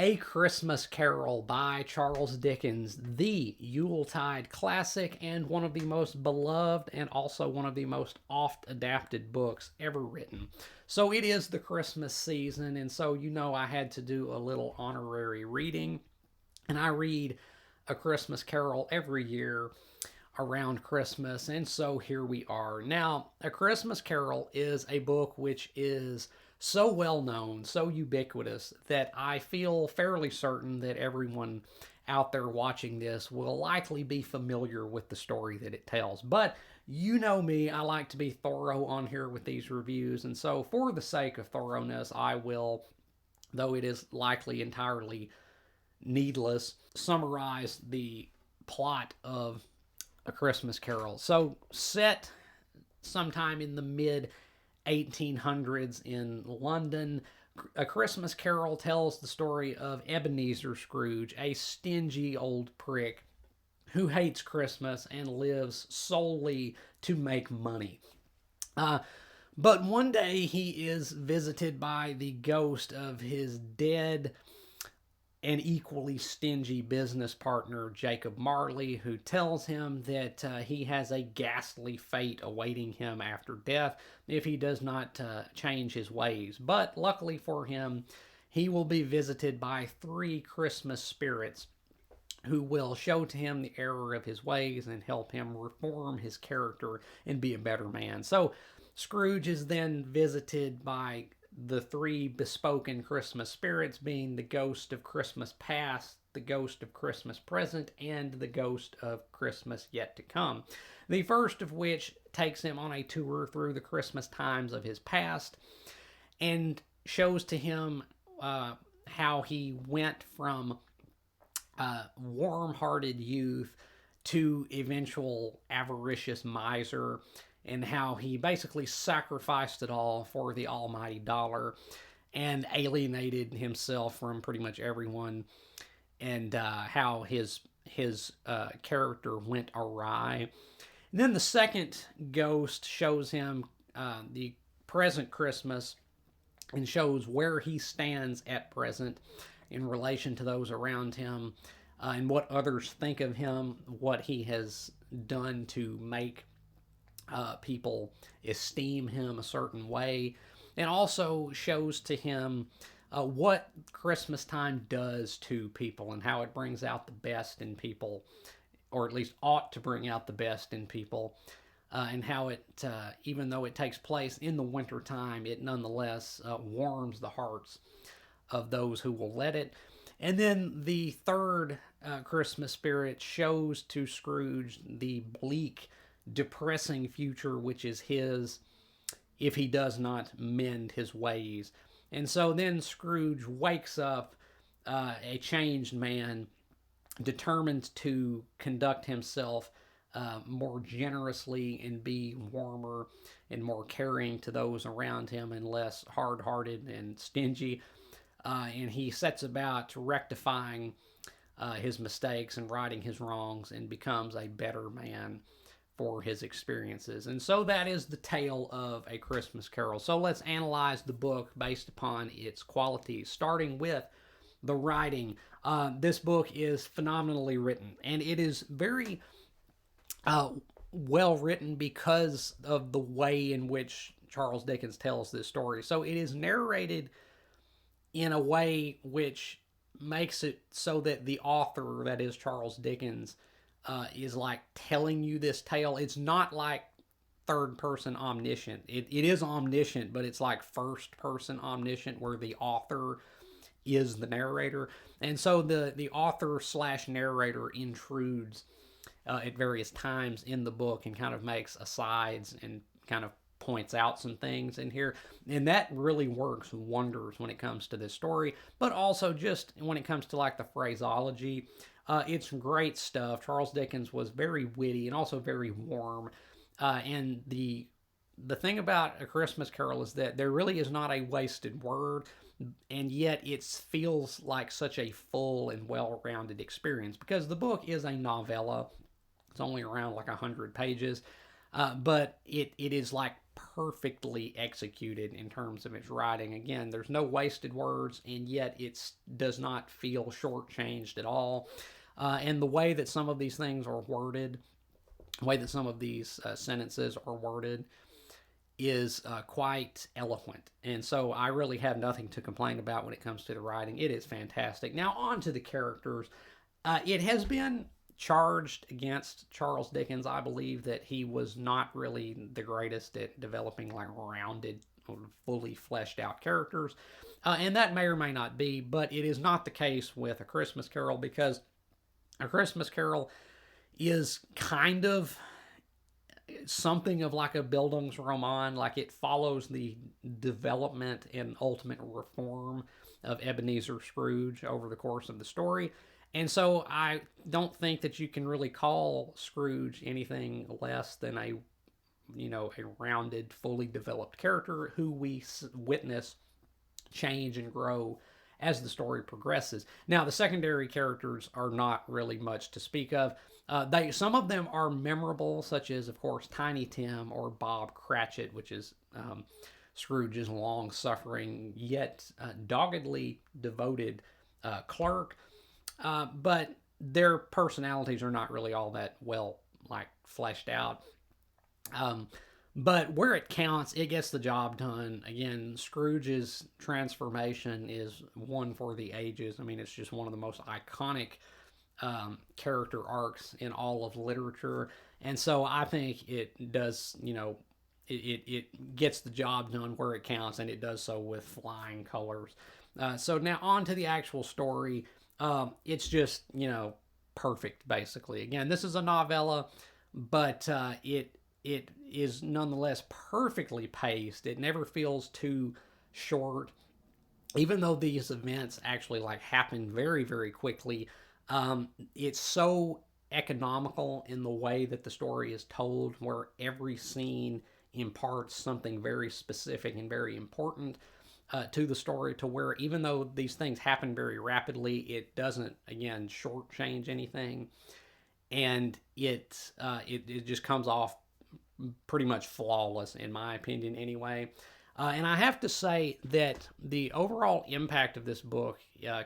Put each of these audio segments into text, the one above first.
A Christmas Carol by Charles Dickens, the Yuletide classic and one of the most beloved and also one of the most oft adapted books ever written. So it is the Christmas season, and so I had to do a little honorary reading, and I read A Christmas Carol every year around Christmas, and so here we are. Now, A Christmas Carol is a book which is so well known, so ubiquitous, that I feel fairly certain that everyone out there watching this will likely be familiar with the story that it tells. But you know me, I like to be thorough on here with these reviews, and so for the sake of thoroughness, I will, though it is likely entirely needless, summarize the plot of A Christmas Carol. So, set sometime in the mid 1800s in London, A Christmas Carol tells the story of Ebeneezer Scrooge, a stingy old prick who hates Christmas and lives solely to make money. Uh, but one day he is visited by the ghost of his dead an equally stingy business partner, Jacob Marley, who tells him that he has a ghastly fate awaiting him after death if he does not change his ways. But luckily for him, he will be visited by three Christmas spirits who will show to him the error of his ways and help him reform his character and be a better man. So Scrooge is then visited by the three bespoken Christmas spirits, being the ghost of Christmas past, the ghost of Christmas present, and the ghost of Christmas yet to come. The first of which takes him on a tour through the Christmas times of his past and shows to him how he went from warm-hearted youth to eventual avaricious miser, and how he basically sacrificed it all for the almighty dollar and alienated himself from pretty much everyone, and how his character went awry. And then the second ghost shows him the present Christmas and shows where he stands at present in relation to those around him, and what others think of him, what he has done to make people esteem him a certain way, and also shows to him what Christmas time does to people and how it brings out the best in people, or at least ought to bring out the best in people, and how it, even though it takes place in the winter time, it nonetheless warms the hearts of those who will let it. And then the third Christmas spirit shows to Scrooge the bleak, depressing future which is his if he does not mend his ways. And so then Scrooge wakes up a changed man, determined to conduct himself more generously and be warmer and more caring to those around him and less hard-hearted and stingy. And he sets about rectifying his mistakes and righting his wrongs and becomes a better man for his experiences. And so that is the tale of A Christmas Carol. So let's analyze the book based upon its qualities, starting with the writing. This book is phenomenally written, and it is very well written because of the way in which Charles Dickens tells this story. So it is narrated in a way which makes it so that the author, that is Charles Dickens, is like telling you this tale. It's not like third person omniscient. It is omniscient, but it's like first person omniscient, where the author is the narrator. And so the author slash narrator intrudes at various times in the book and kind of makes asides and kind of points out some things in here, and that really works wonders when it comes to this story, but also just when it comes to like the phraseology. It's great stuff. Charles Dickens was very witty and also very warm, and the thing about A Christmas Carol is that there really is not a wasted word, and yet it feels like such a full and well-rounded experience, because the book is a novella. It's only around like 100 pages, but it is like perfectly executed in terms of its writing. Again, there's no wasted words, and yet it does not feel shortchanged at all. And the way that some of these things are worded, the way that some of these sentences are worded, is quite eloquent. And so I really have nothing to complain about when it comes to the writing. It is fantastic. Now, on to the characters. It has been charged against Charles Dickens, I believe, that he was not really the greatest at developing like rounded, fully fleshed out characters. And that may or may not be, but it is not the case with A Christmas Carol, because A Christmas Carol is kind of something of like a Bildungsroman. Like, it follows the development and ultimate reform of Ebeneezer Scrooge over the course of the story. And so I don't think that you can really call Scrooge anything less than a rounded, fully developed character who we witness change and grow as the story progresses. Now, the secondary characters are not really much to speak of. Some of them are memorable, such as, of course, Tiny Tim or Bob Cratchit, which is Scrooge's long-suffering yet doggedly devoted clerk. But their personalities are not really all that well fleshed out. But where it counts, it gets the job done. Again, Scrooge's transformation is one for the ages. I mean, it's just one of the most iconic character arcs in all of literature. And so I think it does, it gets the job done where it counts, and it does so with flying colors. So now on to the actual story. It's just, perfect, basically. Again, this is a novella, but it is nonetheless perfectly paced. It never feels too short, even though these events actually happen very, very quickly. It's so economical in the way that the story is told, where every scene imparts something very specific and very important to the story, to where even though these things happen very rapidly, it doesn't, again, shortchange anything, and it just comes off pretty much flawless, in my opinion, anyway. And I have to say that the overall impact of this book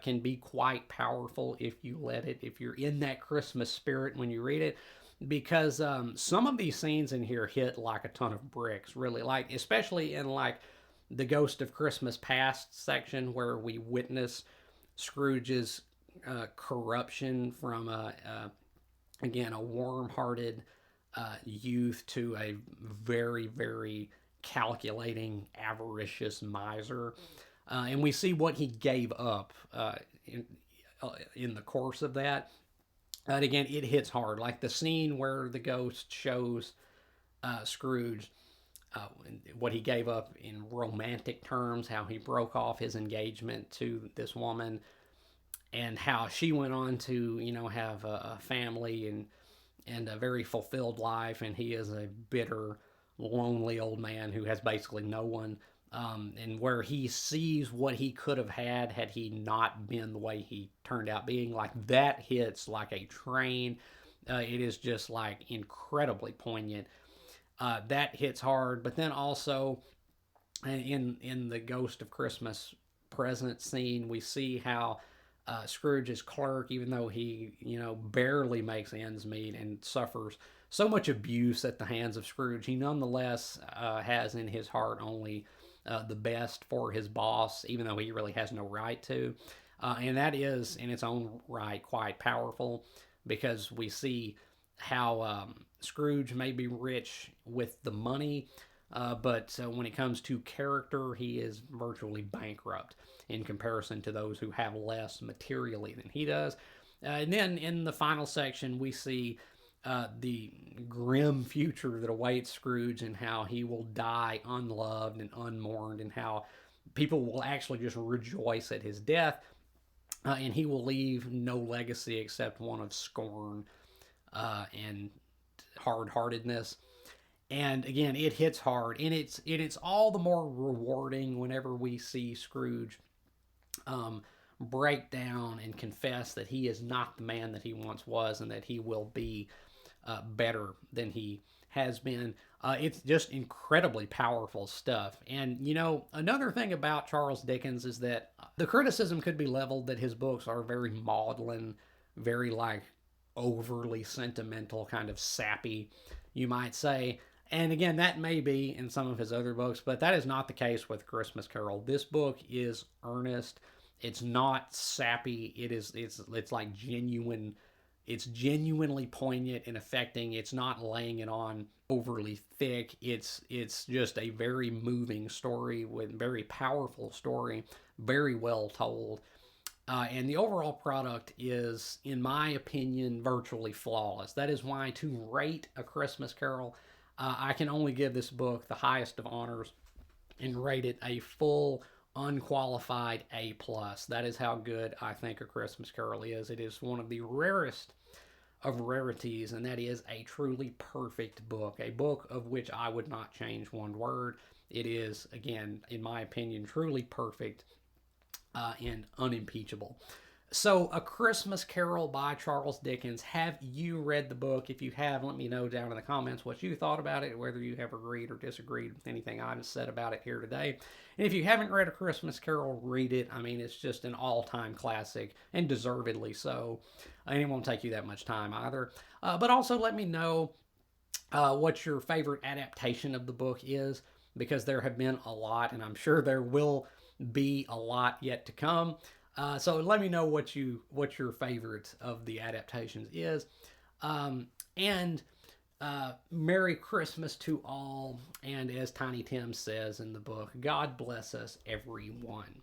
can be quite powerful if you let it, if you're in that Christmas spirit when you read it, because some of these scenes in here hit like a ton of bricks, really, especially in the Ghost of Christmas Past section, where we witness Scrooge's corruption from again, a warm-hearted youth to a very, very calculating, avaricious miser. And we see what he gave up in the course of that. And again, it hits hard. Like the scene where the ghost shows Scrooge what he gave up in romantic terms, how he broke off his engagement to this woman, and how she went on to, have a family and a very fulfilled life, and he is a bitter, lonely old man who has basically no one, and where he sees what he could have had he not been the way he turned out being. That hits like a train. It is just incredibly poignant. That hits hard, but then also in the Ghost of Christmas Present scene, we see how Scrooge's clerk, even though he, barely makes ends meet and suffers so much abuse at the hands of Scrooge, he nonetheless has in his heart only the best for his boss, even though he really has no right to. And that is, in its own right, quite powerful, because we see how Scrooge may be rich with the money, but when it comes to character, he is virtually bankrupt in comparison to those who have less materially than he does. And then in the final section, we see the grim future that awaits Scrooge, and how he will die unloved and unmourned, and how people will actually just rejoice at his death, and he will leave no legacy except one of scorn and hard-heartedness. And again, it hits hard, and it's all the more rewarding whenever we see Scrooge break down and confess that he is not the man that he once was, and that he will be better than he has been, it's just incredibly powerful stuff. And, you know, another thing about Charles Dickens is that the criticism could be leveled that his books are very maudlin, very like overly sentimental, kind of sappy, you might say. And again, that may be in some of his other books, but that is not the case with Christmas Carol. This book is earnest. It's not sappy. It's like genuine. It's genuinely poignant and affecting. It's not laying it on overly thick. It's just a very moving story with very powerful story, very well told. And the overall product is, in my opinion, virtually flawless. That is why to rate A Christmas Carol, I can only give this book the highest of honors and rate it a full, unqualified A plus. That is how good I think A Christmas Carol is. It is one of the rarest of rarities, and that is a truly perfect book, a book of which I would not change one word. It is, again, in my opinion, truly perfect and unimpeachable. So, A Christmas Carol by Charles Dickens. Have you read the book? If you have, let me know down in the comments what you thought about it, whether you have agreed or disagreed with anything I've said about it here today. And if you haven't read A Christmas Carol, read it. I mean, it's just an all-time classic, and deservedly so. And it won't take you that much time either. But also let me know what your favorite adaptation of the book is, because there have been a lot, and I'm sure there will be a lot yet to come. So let me know what your favorite of the adaptations is, and Merry Christmas to all. And as Tiny Tim says in the book, God bless us everyone.